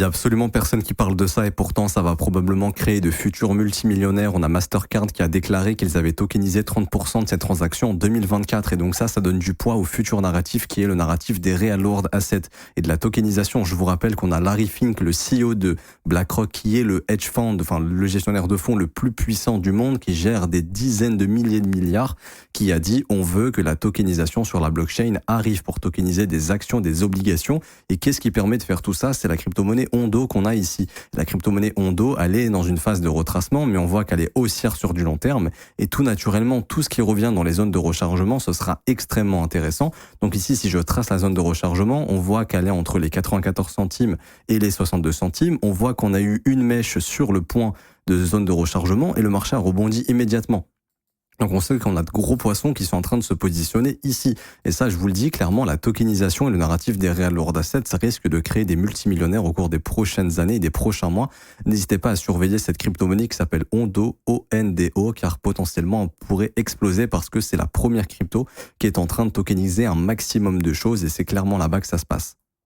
Il y a absolument personne qui parle de ça et pourtant ça va probablement créer de futurs multimillionnaires. On a Mastercard qui a déclaré qu'ils avaient tokenisé 30% de ces transactions en 2024 et donc ça donne du poids au futur narratif qui est le narratif des real world assets et de la tokenisation. Je vous rappelle qu'on a Larry Fink, le CEO de BlackRock, qui est le hedge fund, enfin le gestionnaire de fonds le plus puissant du monde, qui gère des dizaines de milliers de milliards, qui a dit on veut que la tokenisation sur la blockchain arrive pour tokeniser des actions, des obligations. Et qu'est-ce qui permet de faire tout ça? C'est la crypto-monnaie Ondo qu'on a ici. La crypto-monnaie Ondo, elle est dans une phase de retracement, mais on voit qu'elle est haussière sur du long terme. Et tout naturellement, tout ce qui revient dans les zones de rechargement, ce sera extrêmement intéressant. Donc ici, si je trace la zone de rechargement, on voit qu'elle est entre les 94 centimes et les 62 centimes. On voit qu'on a eu une mèche sur le point de zone de rechargement et le marché a rebondi immédiatement. Donc on sait qu'on a de gros poissons qui sont en train de se positionner ici. Et ça, je vous le dis clairement, la tokenisation et le narratif des real world assets, ça risque de créer des multimillionnaires au cours des prochaines années et des prochains mois. N'hésitez pas à surveiller cette crypto-monnaie qui s'appelle Ondo, O-N-D-O, car potentiellement elle pourrait exploser parce que c'est la première crypto qui est en train de tokeniser un maximum de choses et c'est clairement là-bas que ça se passe.